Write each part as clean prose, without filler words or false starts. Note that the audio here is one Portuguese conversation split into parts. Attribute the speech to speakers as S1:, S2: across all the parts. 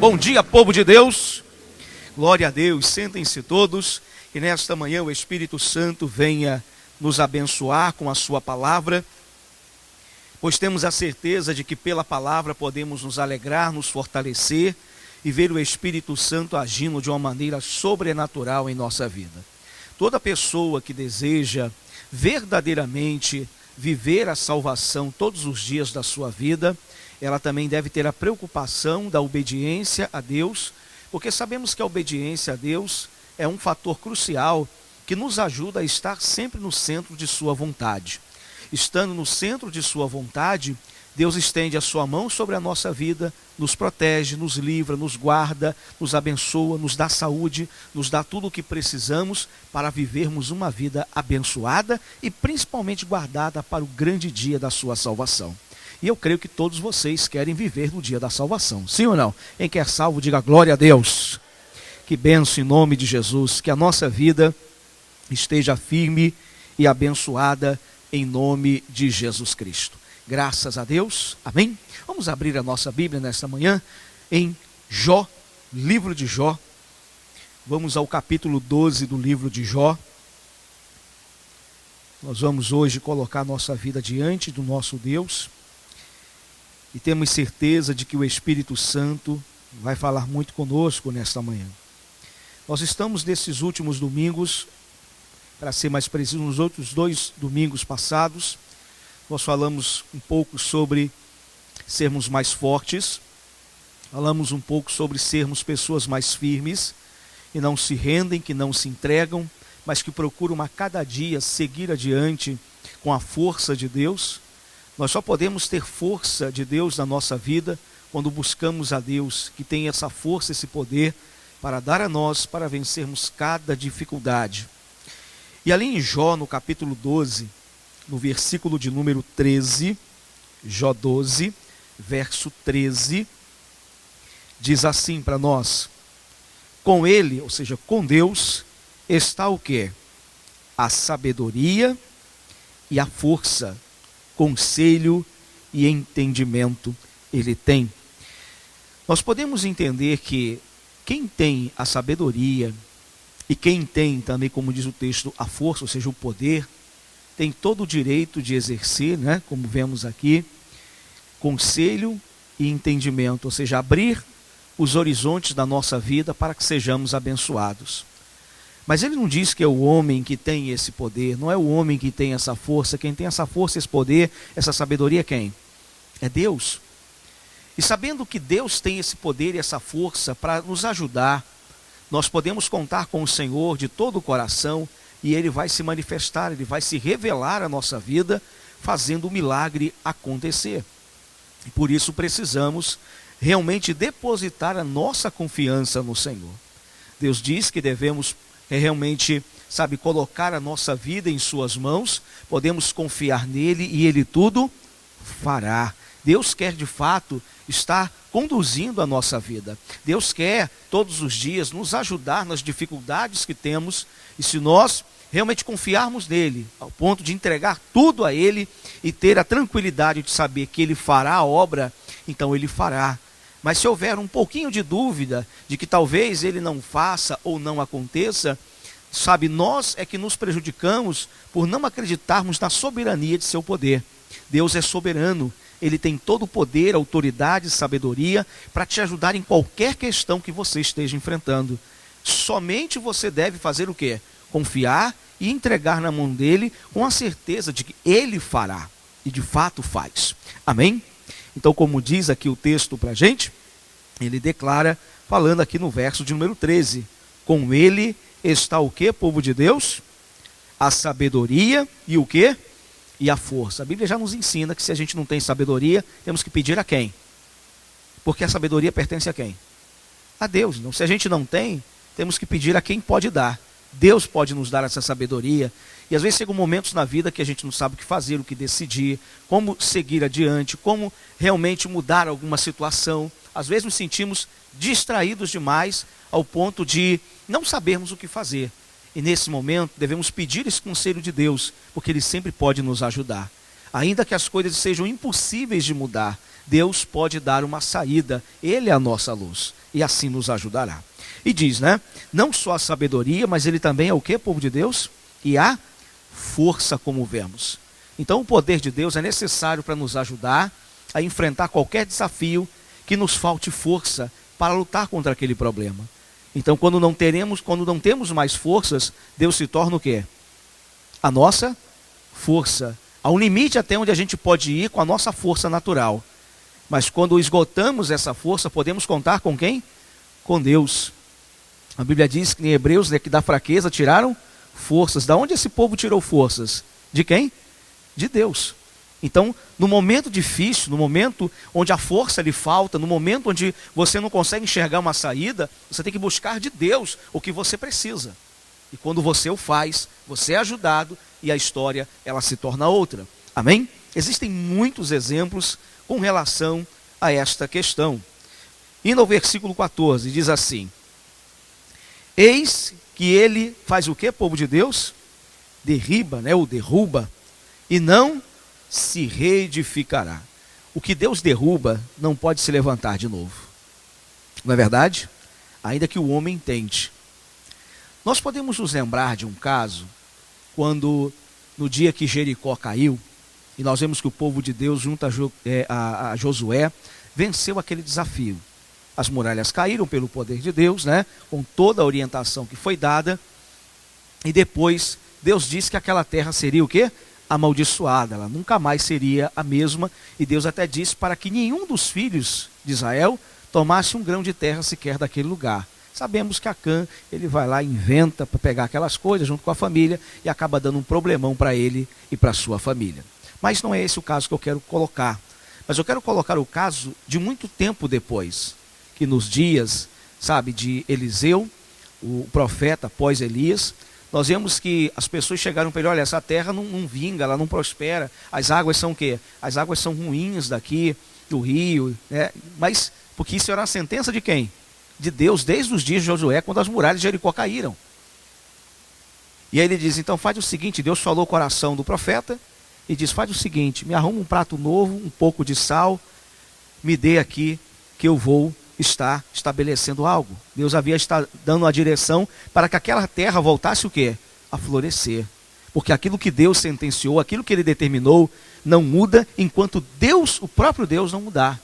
S1: Bom dia, povo de Deus, glória a Deus, sentem-se todos, e nesta manhã o Espírito Santo venha nos abençoar com a sua palavra, pois temos a certeza de que pela palavra podemos nos alegrar, nos fortalecer e ver o Espírito Santo agindo de uma maneira sobrenatural em nossa vida. Toda pessoa que deseja verdadeiramente viver a salvação todos os dias da sua vida, ela também deve ter a preocupação da obediência a Deus, porque sabemos que a obediência a Deus é um fator crucial que nos ajuda a estar sempre no centro de sua vontade. Estando no centro de sua vontade, Deus estende a sua mão sobre a nossa vida, nos protege, nos livra, nos guarda, nos abençoa, nos dá saúde, nos dá tudo o que precisamos para vivermos uma vida abençoada e principalmente guardada para o grande dia da sua salvação. E eu creio que todos vocês querem viver no dia da salvação, sim ou não? Quem quer salvo, diga glória a Deus. Que bênção em nome de Jesus, que a nossa vida esteja firme e abençoada em nome de Jesus Cristo. Graças a Deus, amém? Vamos abrir a nossa Bíblia nesta manhã em Jó, livro de Jó. Vamos ao capítulo 12 do livro de Jó. Nós vamos hoje colocar nossa vida diante do nosso Deus. E temos certeza de que o Espírito Santo vai falar muito conosco nesta manhã. Nós estamos nesses últimos domingos, para ser mais preciso, nos outros 2 domingos passados, nós falamos um pouco sobre sermos mais fortes, falamos um pouco sobre sermos pessoas mais firmes, e não se rendem, que não se entregam, mas que procuram a cada dia seguir adiante com a força de Deus. Nós só podemos ter força de Deus na nossa vida quando buscamos a Deus, que tem essa força, esse poder para dar a nós, para vencermos cada dificuldade. E ali em Jó, no capítulo 12, no versículo de número 13, Jó 12, verso 13, diz assim para nós: com ele, ou seja, com Deus, está o quê? A sabedoria e a força, conselho e entendimento ele tem. Nós podemos entender que quem tem a sabedoria e quem tem também, como diz o texto, a força, ou seja, o poder, tem todo o direito de exercer, como vemos aqui, conselho e entendimento, ou seja, abrir os horizontes da nossa vida para que sejamos abençoados. Mas ele não diz que é o homem que tem esse poder, não é o homem que tem essa força. Quem tem essa força, esse poder, essa sabedoria é quem? É Deus. E sabendo que Deus tem esse poder e essa força para nos ajudar, nós podemos contar com o Senhor de todo o coração, e Ele vai se manifestar, Ele vai se revelar à nossa vida, fazendo o milagre acontecer. E por isso precisamos realmente depositar a nossa confiança no Senhor. Deus diz que devemos realmente, colocar a nossa vida em suas mãos, podemos confiar nele e ele tudo fará. Deus quer de fato estar conduzindo a nossa vida. Deus quer todos os dias nos ajudar nas dificuldades que temos, e se nós realmente confiarmos nele, ao ponto de entregar tudo a ele e ter a tranquilidade de saber que ele fará a obra, então ele fará. Mas se houver um pouquinho de dúvida de que talvez ele não faça ou não aconteça, nós é que nos prejudicamos por não acreditarmos na soberania de seu poder. Deus é soberano, ele tem todo o poder, autoridade e sabedoria para te ajudar em qualquer questão que você esteja enfrentando. Somente você deve fazer o quê? Confiar e entregar na mão dele com a certeza de que ele fará, e de fato faz. Amém? Então, como diz aqui o texto para a gente, ele declara, falando aqui no verso de número 13, com ele está o quê, povo de Deus? A sabedoria e o quê? E a força. A Bíblia já nos ensina que se a gente não tem sabedoria, temos que pedir a quem? Porque a sabedoria pertence a quem? A Deus. Então, se a gente não tem, temos que pedir a quem pode dar. Deus pode nos dar essa sabedoria. E às vezes chegam momentos na vida que a gente não sabe o que fazer, o que decidir, como seguir adiante, como realmente mudar alguma situação. Às vezes nos sentimos distraídos demais ao ponto de não sabermos o que fazer. E nesse momento devemos pedir esse conselho de Deus, porque Ele sempre pode nos ajudar. Ainda que as coisas sejam impossíveis de mudar, Deus pode dar uma saída. Ele é a nossa luz. e assim nos ajudará. E diz, né? Não só a sabedoria, mas ele também é o que, povo de Deus? E a força, como vemos. Então o poder de Deus é necessário para nos ajudar a enfrentar qualquer desafio que nos falte força para lutar contra aquele problema. Então quando não temos mais forças, Deus se torna o quê? A nossa força. Há um limite até onde a gente pode ir com a nossa força natural. Mas quando esgotamos essa força, podemos contar com quem? Com Deus. A Bíblia diz que em Hebreus, né, que da fraqueza tiraram forças. Da onde esse povo tirou forças? De quem? De Deus. Então, no momento difícil, no momento onde a força lhe falta, no momento onde você não consegue enxergar uma saída, você tem que buscar de Deus o que você precisa. E quando você o faz, você é ajudado e a história ela se torna outra. Amém? Existem muitos exemplos com relação a esta questão. E no versículo 14 diz assim: eis que ele faz o que, povo de Deus? Derriba, né, ou derruba, e não se reedificará. O que Deus derruba não pode se levantar de novo. Não é verdade? Ainda que o homem tente. Nós podemos nos lembrar de um caso, quando no dia que Jericó caiu, e nós vemos que o povo de Deus, junto a Josué, venceu aquele desafio. As muralhas caíram pelo poder de Deus, né, com toda a orientação que foi dada, e depois Deus disse que aquela terra seria o quê? Amaldiçoada, ela nunca mais seria a mesma, e Deus até disse para que nenhum dos filhos de Israel tomasse um grão de terra sequer daquele lugar. Sabemos que Acã, ele vai lá, inventa para pegar aquelas coisas junto com a família e acaba dando um problemão para ele e para a sua família. Mas não é esse o caso que eu quero colocar. Mas eu quero colocar o caso de muito tempo depois, que nos dias, sabe, de Eliseu, o profeta após Elias, nós vemos que as pessoas chegaram para ele: olha, essa terra não vinga, ela não prospera, as águas são o quê? As águas são ruins daqui, do rio, né? Mas, porque isso era uma sentença de quem? De Deus, desde os dias de Josué, quando as muralhas de Jericó caíram. E aí ele diz: então faz o seguinte, Deus falou o coração do profeta, e diz: faz o seguinte, me arruma um prato novo, um pouco de sal, me dê aqui, que eu vou estar estabelecendo algo. Deus havia estado dando a direção para que aquela terra voltasse o quê? A florescer. Porque aquilo que Deus sentenciou, aquilo que ele determinou, não muda enquanto Deus, o próprio Deus, não mudar.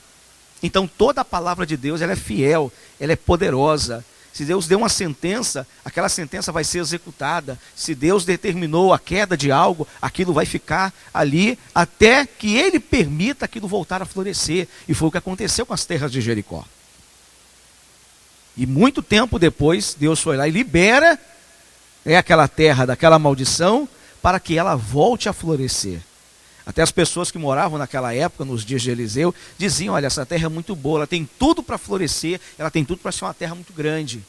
S1: Então toda a palavra de Deus, ela é fiel, ela é poderosa. Se Deus deu uma sentença, aquela sentença vai ser executada. Se Deus determinou a queda de algo, aquilo vai ficar ali até que ele permita aquilo voltar a florescer. E foi o que aconteceu com as terras de Jericó. E muito tempo depois, Deus foi lá e libera aquela terra daquela maldição para que ela volte a florescer. Até as pessoas que moravam naquela época, nos dias de Eliseu, diziam: olha, essa terra é muito boa, ela tem tudo para florescer, ela tem tudo para ser uma terra muito grande.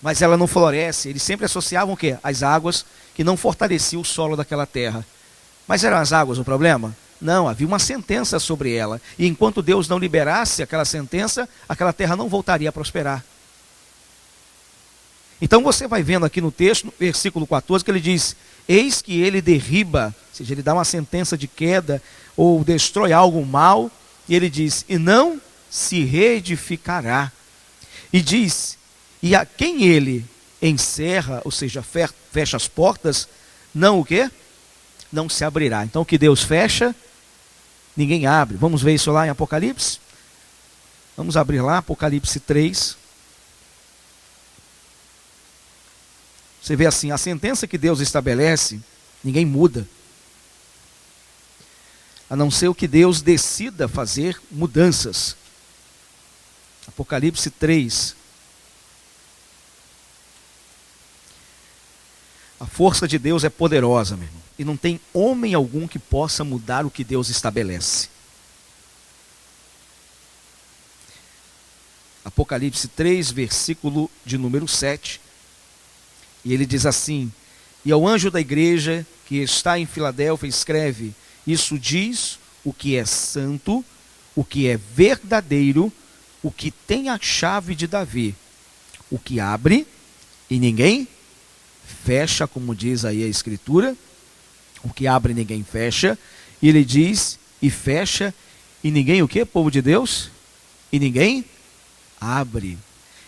S1: Mas ela não floresce. Eles sempre associavam o quê? As águas que não fortaleciam o solo daquela terra. Mas eram as águas o problema? Não, havia uma sentença sobre ela. E enquanto Deus não liberasse aquela sentença, aquela terra não voltaria a prosperar. Então você vai vendo aqui no texto, no versículo 14, que ele diz: eis que ele derriba, ou seja, ele dá uma sentença de queda, ou destrói algo mal, e ele diz: e não se reedificará. E diz: e a quem ele encerra, ou seja, fecha as portas, não o quê? Não se abrirá. Então o que Deus fecha, ninguém abre. Vamos ver isso lá em Apocalipse? Vamos abrir lá, Apocalipse 3. Você vê assim, a sentença que Deus estabelece, ninguém muda. A não ser o que Deus decida fazer mudanças. Apocalipse 3. A força de Deus é poderosa, meu irmão. E não tem homem algum que possa mudar o que Deus estabelece. Apocalipse 3, versículo de número 7. E ele diz assim: e ao anjo da igreja que está em Filadélfia escreve: isso diz o que é santo, o que é verdadeiro, o que tem a chave de Davi, o que abre e ninguém fecha, como diz aí a escritura, o que abre e ninguém fecha. E ele diz: e fecha e ninguém o quê, povo de Deus? E ninguém abre.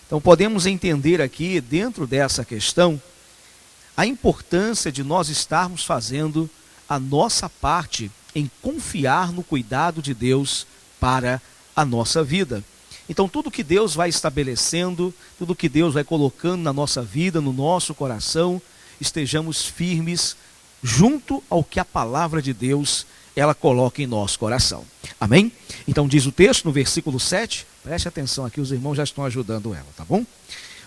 S1: Então podemos entender aqui, dentro dessa questão, a importância de nós estarmos fazendo a nossa parte em confiar no cuidado de Deus para a nossa vida. Então tudo que Deus vai estabelecendo, tudo que Deus vai colocando na nossa vida, no nosso coração, estejamos firmes junto ao que a palavra de Deus ela coloca em nosso coração. Amém? Então diz o texto no versículo 7, preste atenção aqui, os irmãos já estão ajudando ela, tá bom?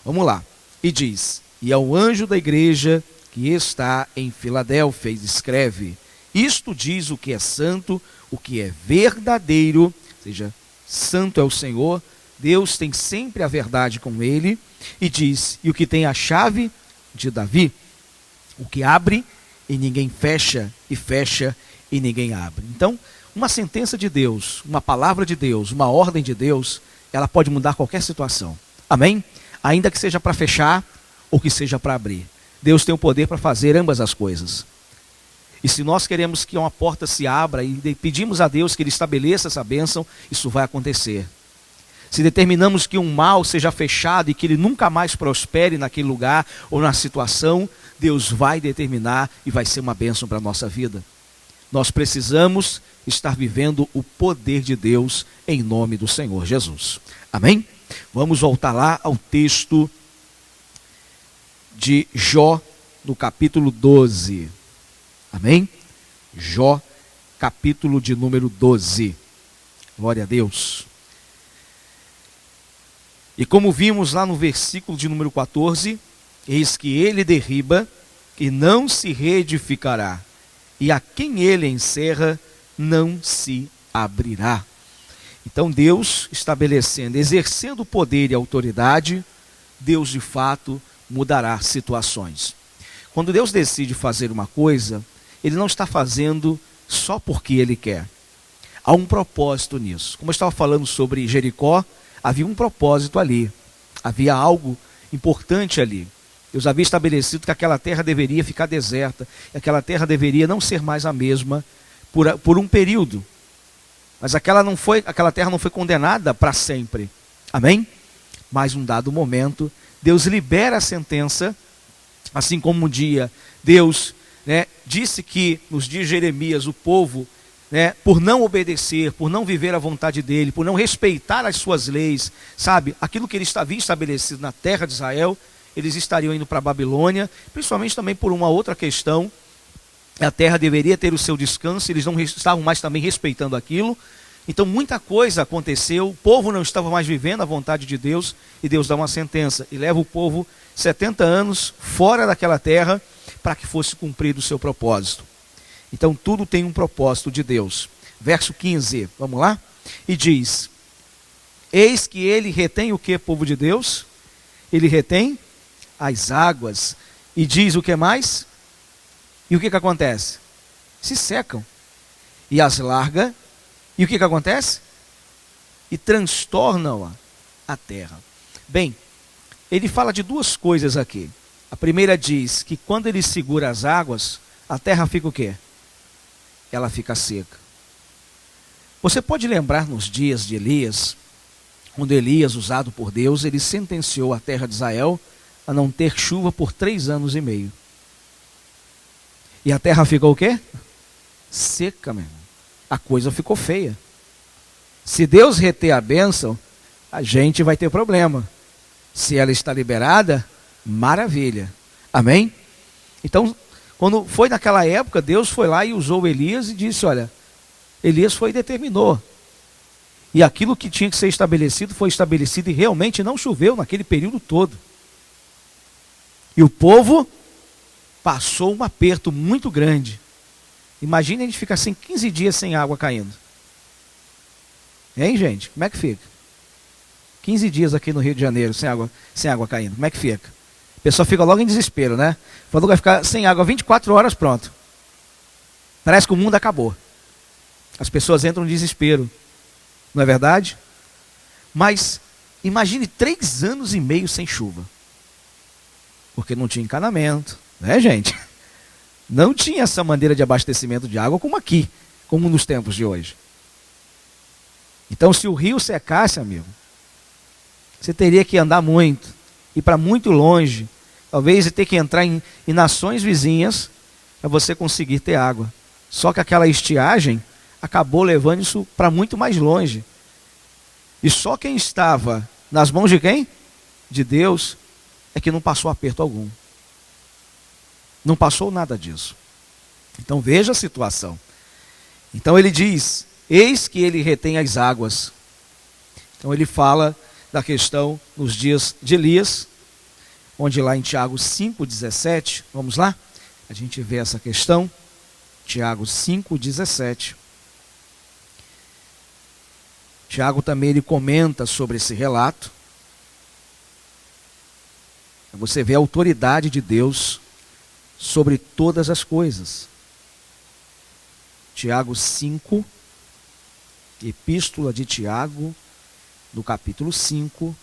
S1: Vamos lá. E diz: e ao anjo da igreja que está em Filadélfia escreve: isto diz o que é santo, o que é verdadeiro, ou seja, santo é o Senhor, Deus tem sempre a verdade com ele, e diz: e o que tem a chave de Davi, o que abre e ninguém fecha, e fecha e ninguém abre. Então, uma sentença de Deus, uma palavra de Deus, uma ordem de Deus, ela pode mudar qualquer situação. Amém? Ainda que seja para fechar ou que seja para abrir. Deus tem o poder para fazer ambas as coisas. E se nós queremos que uma porta se abra e pedimos a Deus que Ele estabeleça essa bênção, isso vai acontecer. Se determinamos que um mal seja fechado e que ele nunca mais prospere naquele lugar ou na situação, Deus vai determinar e vai ser uma bênção para a nossa vida. Nós precisamos estar vivendo o poder de Deus em nome do Senhor Jesus. Amém? Vamos voltar lá ao texto de Jó, no capítulo 12. Amém? Jó, capítulo de número 12. Glória a Deus. E como vimos lá no versículo de número 14, eis que ele derriba e não se reedificará, e a quem ele encerra não se abrirá. Então Deus estabelecendo, exercendo o poder e a autoridade, Deus de fato mudará situações. Quando Deus decide fazer uma coisa, Ele não está fazendo só porque Ele quer. Há um propósito nisso. Como eu estava falando sobre Jericó, havia um propósito ali. Havia algo importante ali. Deus havia estabelecido que aquela terra deveria ficar deserta. E aquela terra deveria não ser mais a mesma por um período. Mas aquela terra não foi condenada para sempre. Amém? Mas um dado momento, Deus libera a sentença, assim como um dia Deus disse que nos dias de Jeremias o povo, por não obedecer, por não viver a vontade dele, por não respeitar as suas leis, sabe, aquilo que ele havia estabelecido na terra de Israel, eles estariam indo para a Babilônia, principalmente também por uma outra questão. A terra deveria ter o seu descanso, eles não estavam mais também respeitando aquilo. Então muita coisa aconteceu, o povo não estava mais vivendo a vontade de Deus, e Deus dá uma sentença, e leva o povo 70 anos fora daquela terra, para que fosse cumprido o seu propósito. Então tudo tem um propósito de Deus. Verso 15, vamos lá? E diz: eis que ele retém o que, povo de Deus? Ele retém as águas. E diz o que mais? E o que acontece? Se secam. E as larga. E o que acontece? E transtornam a terra. Bem, ele fala de duas coisas aqui. A primeira diz que quando ele segura as águas, a terra fica o quê? Ela fica seca. Você pode lembrar nos dias de Elias, quando Elias, usado por Deus, ele sentenciou a terra de Israel a não ter chuva por 3 anos e meio. E a terra ficou o quê? Seca, meu irmão. A coisa ficou feia. Se Deus reter a bênção, a gente vai ter problema. Se ela está liberada, maravilha. Amém? Então, quando foi naquela época, Deus foi lá e usou Elias e disse: olha, Elias foi e determinou. E aquilo que tinha que ser estabelecido foi estabelecido, e realmente não choveu naquele período todo. E o povo passou um aperto muito grande. Imagina a gente ficar assim 15 dias sem água caindo. Hein, gente? Como é que fica? 15 dias aqui no Rio de Janeiro sem água caindo. Como é que fica? A pessoa fica logo em desespero, né? Falou que vai ficar sem água 24 horas, pronto. Parece que o mundo acabou. As pessoas entram em desespero. Não é verdade? Mas imagine 3 anos e meio sem chuva. Porque não tinha encanamento, né, gente? Não tinha essa maneira de abastecimento de água como aqui, como nos tempos de hoje. Então, se o rio secasse, amigo, Você teria que andar muito, ir para muito longe, talvez ter que entrar em nações vizinhas para você conseguir ter água. Só que aquela estiagem acabou levando isso para muito mais longe. E só quem estava nas mãos de quem? De Deus, é que não passou aperto algum. Não passou nada disso. Então veja a situação. Então ele diz, eis que ele retém as águas. Então ele fala da questão nos dias de Elias, onde lá em Tiago 5,17, vamos lá? A gente vê essa questão, Tiago 5,17. Tiago também ele comenta sobre esse relato. Você vê a autoridade de Deus sobre todas as coisas. Tiago 5, Epístola de Tiago, no capítulo 5,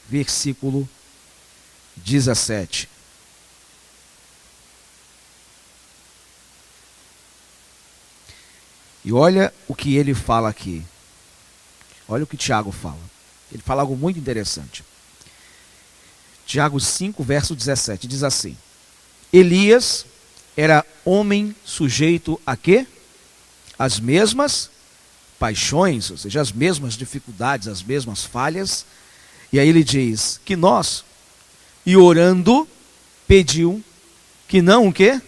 S1: versículo 17. E olha o que ele fala aqui. Olha o que Tiago fala. Ele fala algo muito interessante. Tiago 5, verso 17, diz assim: Elias era homem sujeito a quê? As mesmas paixões, ou seja, as mesmas dificuldades, as mesmas falhas. E aí ele diz que nós, e orando, pediu que não o quê?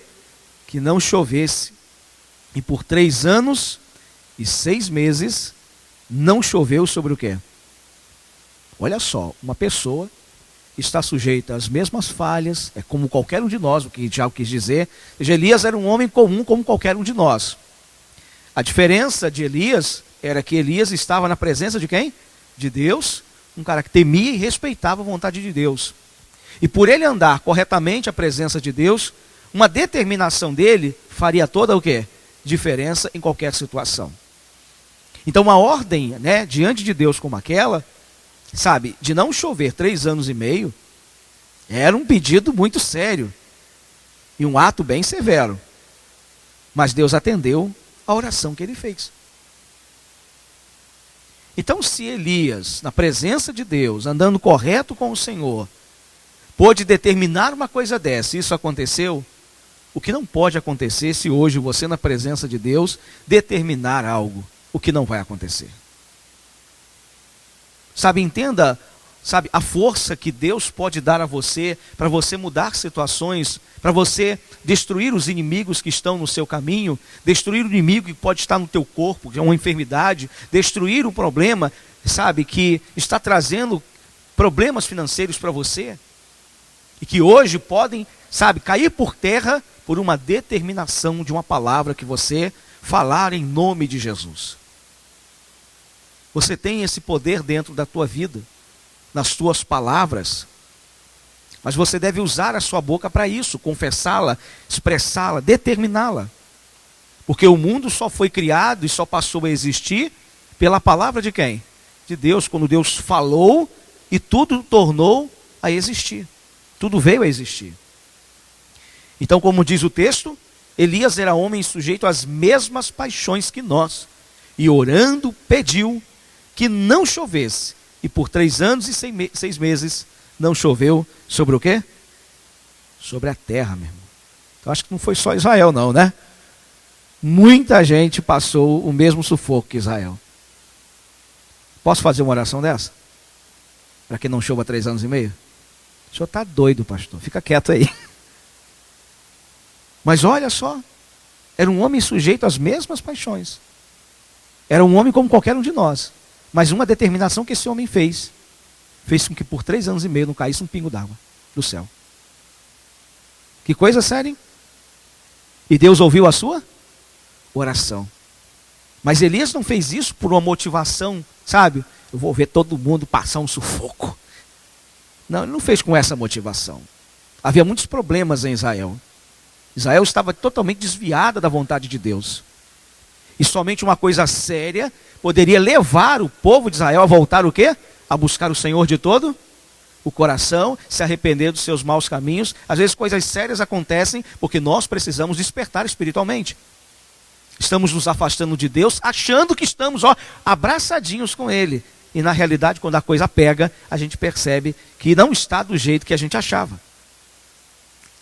S1: Que não chovesse. E por 3 anos e 6 meses não choveu sobre o quê? Olha só, uma pessoa está sujeita às mesmas falhas, é como qualquer um de nós, o que Tiago quis dizer. Ou seja, Elias era um homem comum como qualquer um de nós. A diferença de Elias era que Elias estava na presença de quem? De Deus, um cara que temia e respeitava a vontade de Deus. E por ele andar corretamente a presença de Deus, uma determinação dele faria toda o quê? Diferença em qualquer situação. Então uma ordem, né, diante de Deus como aquela, sabe, de não chover 3 anos e meio, era um pedido muito sério e um ato bem severo. Mas Deus atendeu a oração que ele fez. Então se Elias, na presença de Deus, andando correto com o Senhor, pôde determinar uma coisa dessa, e isso aconteceu, o que não pode acontecer se hoje você, na presença de Deus, determinar algo, o que não vai acontecer. Sabe, entenda, sabe, a força que Deus pode dar a você, para você mudar situações, para você destruir os inimigos que estão no seu caminho, destruir o inimigo que pode estar no teu corpo, que é uma enfermidade, destruir o problema, sabe, que está trazendo problemas financeiros para você, e que hoje podem, sabe, cair por terra por uma determinação de uma palavra que você falar em nome de Jesus. Você tem esse poder dentro da tua vida, nas tuas palavras, mas você deve usar a sua boca para isso, confessá-la, expressá-la, determiná-la. Porque o mundo só foi criado e só passou a existir pela palavra de quem? De Deus, quando Deus falou e tudo tornou a existir. Tudo veio a existir. Então, como diz o texto, Elias era homem sujeito às mesmas paixões que nós, e orando pediu que não chovesse, e por 3 anos e 6 meses não choveu sobre o quê? Sobre a terra, meu irmão. Então, acho que não foi só Israel não, né? Muita gente passou o mesmo sufoco que Israel. Posso fazer uma oração dessa? Para que não chova 3 anos e meio? O senhor está doido, pastor, fica quieto aí. Mas olha só, era um homem sujeito às mesmas paixões. Era um homem como qualquer um de nós. Mas uma determinação que esse homem fez com que por 3 anos e meio não caísse um pingo d'água do céu. Que coisa séria, hein? E Deus ouviu a sua oração. Mas Elias não fez isso por uma motivação, sabe? Eu vou ver todo mundo passar um sufoco. Não, ele não fez com essa motivação. Havia muitos problemas em Israel. Israel estava totalmente desviada da vontade de Deus. E somente uma coisa séria poderia levar o povo de Israel a voltar o quê? A buscar o Senhor de todo o coração, se arrepender dos seus maus caminhos. Às vezes coisas sérias acontecem porque nós precisamos despertar espiritualmente. Estamos nos afastando de Deus, achando que estamos abraçadinhos com Ele. E na realidade, quando a coisa pega, a gente percebe que não está do jeito que a gente achava.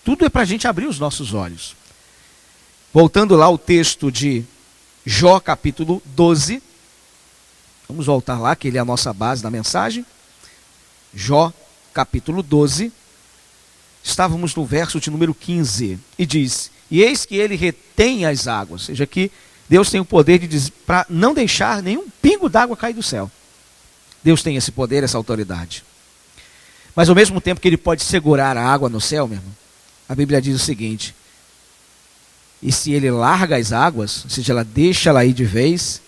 S1: Tudo é para a gente abrir os nossos olhos. Voltando lá ao texto de Jó capítulo 12. Vamos voltar lá, que ele é a nossa base da mensagem. Jó capítulo 12. Estávamos no verso de número 15. E diz: e eis que ele retém as águas. Ou seja, que Deus tem o poder de dizer, para não deixar nenhum pingo d'água cair do céu. Deus tem esse poder, essa autoridade. Mas ao mesmo tempo que ele pode segurar a água no céu, meu irmão, a Bíblia diz o seguinte: e se ele larga as águas, ou seja, ela deixa ela ir de vez,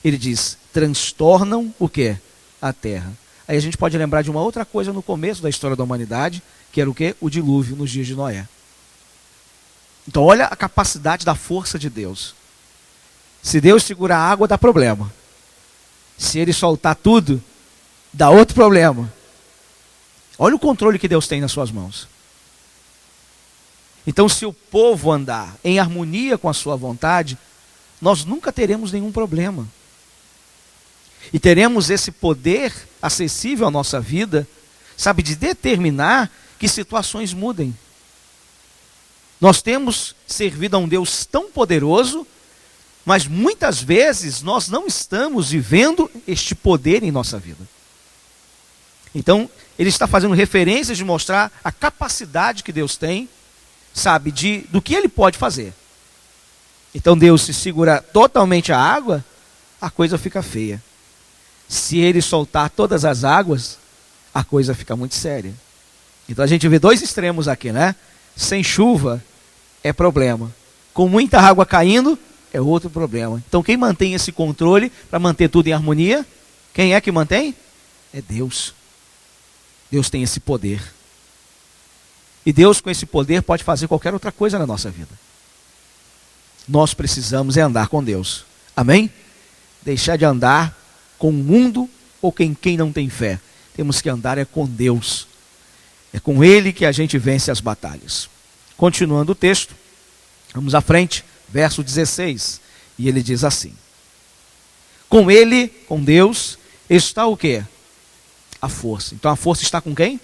S1: ele diz, transtornam o quê? A terra. Aí a gente pode lembrar de uma outra coisa no começo da história da humanidade, que era o quê? O dilúvio nos dias de Noé. Então olha a capacidade da força de Deus. Se Deus segurar a água, dá problema. Se ele soltar tudo, dá outro problema. Olha o controle que Deus tem nas suas mãos. Então, se o povo andar em harmonia com a sua vontade, nós nunca teremos nenhum problema. E teremos esse poder acessível à nossa vida, sabe, de determinar que situações mudem. Nós temos servido a um Deus tão poderoso, mas muitas vezes nós não estamos vivendo este poder em nossa vida. Então, ele está fazendo referências de mostrar a capacidade que Deus tem, sabe, do que ele pode fazer. Então Deus, se segura totalmente a água, a coisa fica feia. Se ele soltar todas as águas, a coisa fica muito séria. Então a gente vê dois extremos aqui, né? Sem chuva é problema. Com muita água caindo, é outro problema. Então quem mantém esse controle para manter tudo em harmonia? Quem é que mantém? É Deus. Deus tem esse poder. E Deus, com esse poder, pode fazer qualquer outra coisa na nossa vida. Nós precisamos é andar com Deus. Amém? Deixar de andar com o mundo ou com quem não tem fé. Temos que andar é com Deus. É com Ele que a gente vence as batalhas. Continuando o texto, vamos à frente, verso 16. E ele diz assim: com Ele, com Deus, está o quê? A força. Então a força está com quem?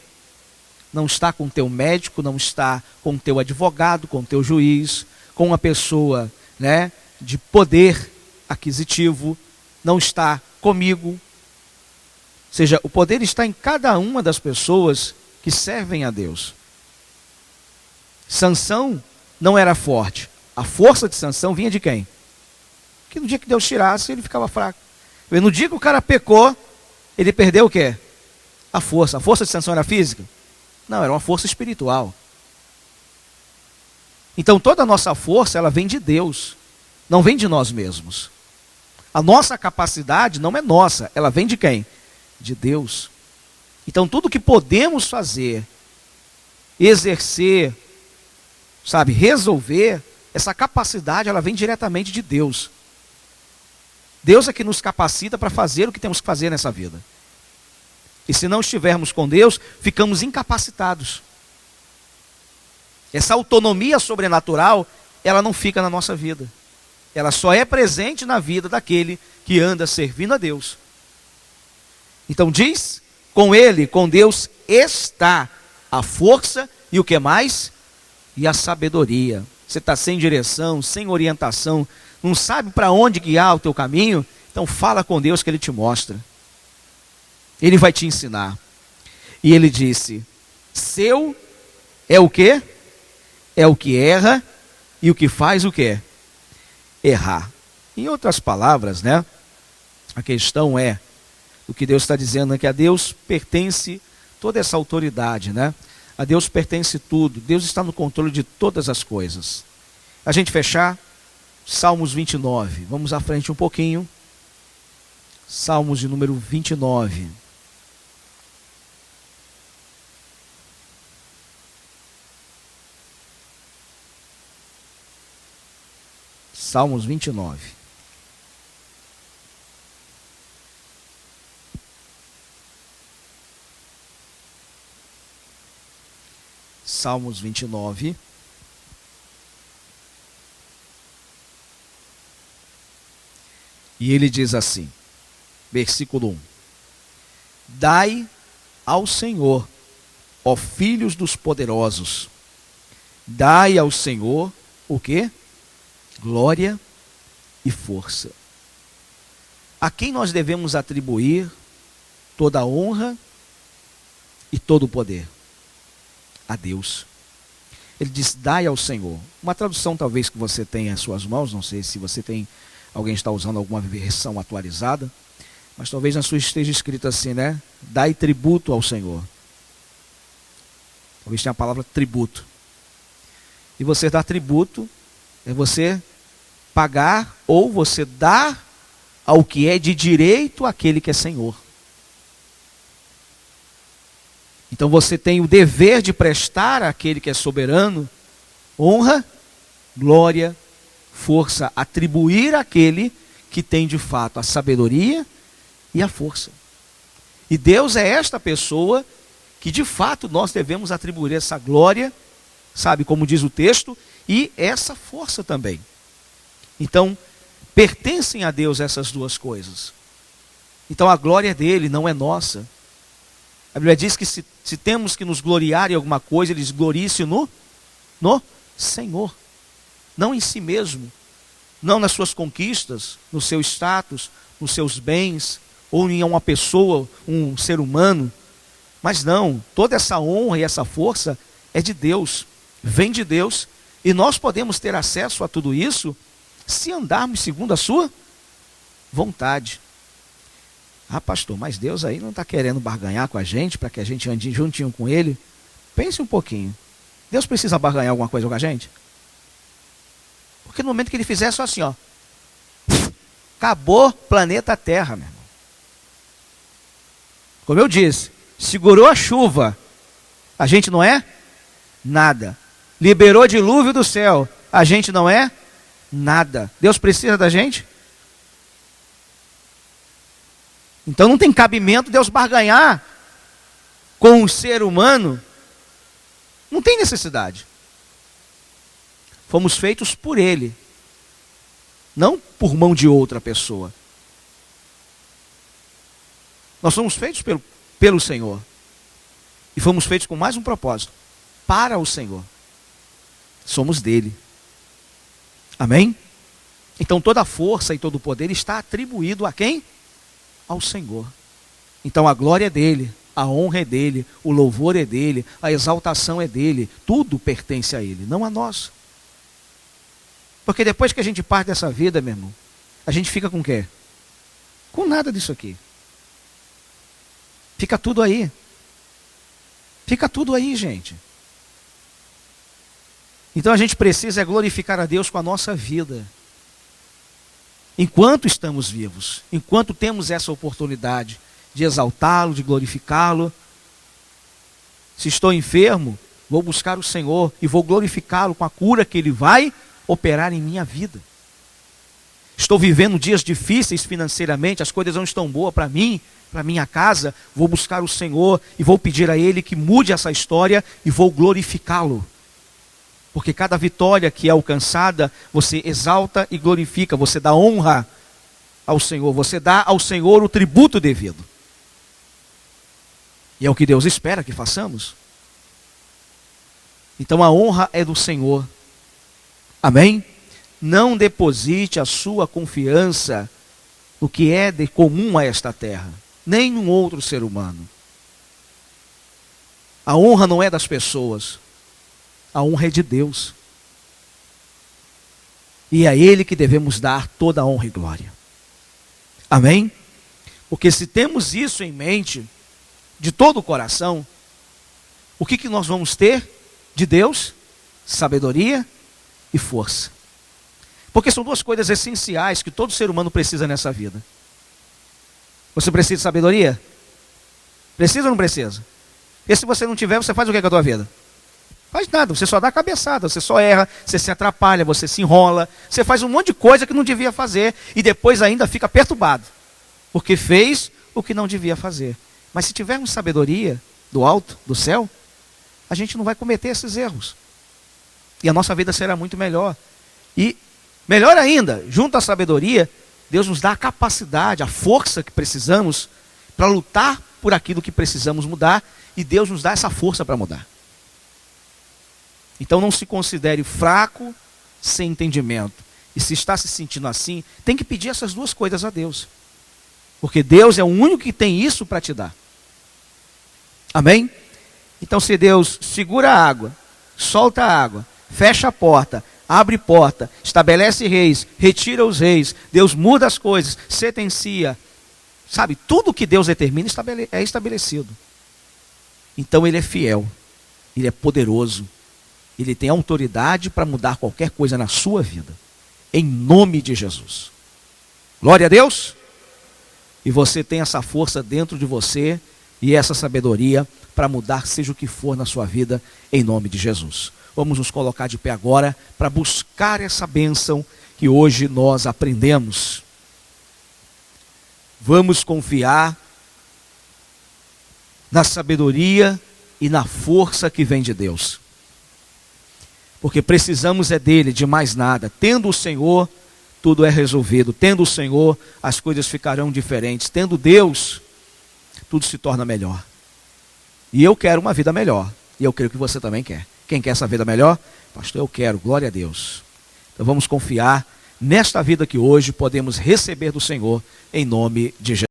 S1: Não está com o teu médico, não está com o teu advogado, com o teu juiz, com uma pessoa, né, de poder aquisitivo, não está comigo. Ou seja, o poder está em cada uma das pessoas que servem a Deus. Sansão não era forte. A força de Sansão vinha de quem? Que no dia que Deus tirasse, ele ficava fraco. No dia que o cara pecou, ele perdeu o quê? A força. A força de Sansão era física? Não, era uma força espiritual. Então toda a nossa força, ela vem de Deus, não vem de nós mesmos. A nossa capacidade não é nossa, ela vem de quem? De Deus. Então tudo que podemos fazer, exercer, sabe, resolver, essa capacidade, ela vem diretamente de Deus. Deus é que nos capacita para fazer o que temos que fazer nessa vida. E se não estivermos com Deus, ficamos incapacitados. Essa autonomia sobrenatural, ela não fica na nossa vida. Ela só é presente na vida daquele que anda servindo a Deus. Então diz, com Ele, com Deus, está a força e o que mais? E a sabedoria. Você está sem direção, sem orientação, não sabe para onde guiar o teu caminho? Então fala com Deus que Ele te mostra. Ele vai te ensinar. E ele disse, seu é o quê? É o que erra e o que faz o quê? Errar. Em outras palavras, né? A questão é, o que Deus está dizendo é que a Deus pertence toda essa autoridade, né? A Deus pertence tudo. Deus está no controle de todas as coisas. A gente fechar, Salmos 29. Vamos à frente um pouquinho. Salmos de número 29. Salmos 29. Salmos 29. E ele diz assim, versículo 1. Dai ao Senhor, ó filhos dos poderosos. Dai ao Senhor o quê? Glória e força. A quem nós devemos atribuir toda a honra e todo o poder? A Deus. Ele diz, dai ao Senhor. Uma tradução talvez que você tenha em suas mãos, não sei se você tem, alguém está usando alguma versão atualizada, mas talvez na sua esteja escrito assim, né? Dai tributo ao Senhor. Talvez tenha a palavra tributo. E você dar tributo é você pagar ou você dar ao que é de direito àquele que é Senhor. Então você tem o dever de prestar àquele que é soberano honra, glória, força, atribuir àquele que tem de fato a sabedoria e a força. E Deus é esta pessoa que de fato nós devemos atribuir essa glória, sabe, como diz o texto, e essa força também. Então, pertencem a Deus essas duas coisas. Então a glória é dele, não é nossa. A Bíblia diz que se temos que nos gloriar em alguma coisa, eles glorie-se no Senhor, não em si mesmo, não nas suas conquistas, no seu status, nos seus bens, ou em uma pessoa, um ser humano. Mas não, toda essa honra e essa força é de Deus, vem de Deus, e nós podemos ter acesso a tudo isso se andarmos segundo a sua vontade. Ah, pastor, mas Deus aí não está querendo barganhar com a gente, para que a gente ande juntinho com Ele. Pense um pouquinho. Deus precisa barganhar alguma coisa com a gente? Porque no momento que Ele fizer, é só assim, ó. Acabou planeta Terra, meu irmão. Como eu disse, segurou a chuva, a gente não é nada. Liberou dilúvio do céu, a gente não é nada. Deus precisa da gente? Então não tem cabimento Deus barganhar com o ser humano. Não tem necessidade. Fomos feitos por Ele, não por mão de outra pessoa. Nós somos feitos pelo Senhor. E fomos feitos com mais um propósito. Para o Senhor. Somos dele. Amém? Então toda a força e todo o poder está atribuído a quem? Ao Senhor. Então a glória é dele, a honra é dele, o louvor é dele, a exaltação é dele, tudo pertence a ele, não a nós. Porque depois que a gente parte dessa vida, meu irmão, a gente fica com o quê? Com nada disso aqui. Fica tudo aí. Fica tudo aí, gente. Então a gente precisa glorificar a Deus com a nossa vida. Enquanto estamos vivos, enquanto temos essa oportunidade de exaltá-lo, de glorificá-lo. Se estou enfermo, vou buscar o Senhor e vou glorificá-lo com a cura que Ele vai operar em minha vida. Estou vivendo dias difíceis financeiramente, as coisas não estão boas para mim, para minha casa, vou buscar o Senhor e vou pedir a Ele que mude essa história e vou glorificá-lo. Porque cada vitória que é alcançada, você exalta e glorifica, você dá honra ao Senhor, você dá ao Senhor o tributo devido. E é o que Deus espera que façamos. Então a honra é do Senhor. Amém? Não deposite a sua confiança no que é de comum a esta terra, nem num outro ser humano. A honra não é das pessoas. A honra é de Deus. E é a Ele que devemos dar toda a honra e glória. Amém? Porque se temos isso em mente, de todo o coração, o que nós vamos ter de Deus? Sabedoria e força. Porque são duas coisas essenciais que todo ser humano precisa nessa vida. Você precisa de sabedoria? Precisa ou não precisa? E se você não tiver, você faz o que com a tua vida? Faz nada, você só dá cabeçada, você só erra, você se atrapalha, você se enrola, você faz um monte de coisa que não devia fazer e depois ainda fica perturbado, porque fez o que não devia fazer. Mas se tivermos sabedoria do alto, do céu, a gente não vai cometer esses erros. E a nossa vida será muito melhor. E melhor ainda, junto à sabedoria, Deus nos dá a capacidade, a força que precisamos para lutar por aquilo que precisamos mudar, e Deus nos dá essa força para mudar. Então não se considere fraco sem entendimento. E se está se sentindo assim, tem que pedir essas duas coisas a Deus. Porque Deus é o único que tem isso para te dar. Amém? Então se Deus segura a água, solta a água, fecha a porta, abre porta, estabelece reis, retira os reis, Deus muda as coisas, sentencia, sabe, tudo que Deus determina é estabelecido. Então Ele é fiel, Ele é poderoso, Ele tem autoridade para mudar qualquer coisa na sua vida, em nome de Jesus. Glória a Deus! E você tem essa força dentro de você e essa sabedoria para mudar seja o que for na sua vida, em nome de Jesus. Vamos nos colocar de pé agora para buscar essa bênção que hoje nós aprendemos. Vamos confiar na sabedoria e na força que vem de Deus. Porque precisamos é dele, de mais nada. Tendo o Senhor, tudo é resolvido. Tendo o Senhor, as coisas ficarão diferentes. Tendo Deus, tudo se torna melhor. E eu quero uma vida melhor. E eu creio que você também quer. Quem quer essa vida melhor? Pastor, eu quero, glória a Deus. Então vamos confiar nesta vida que hoje podemos receber do Senhor, em nome de Jesus.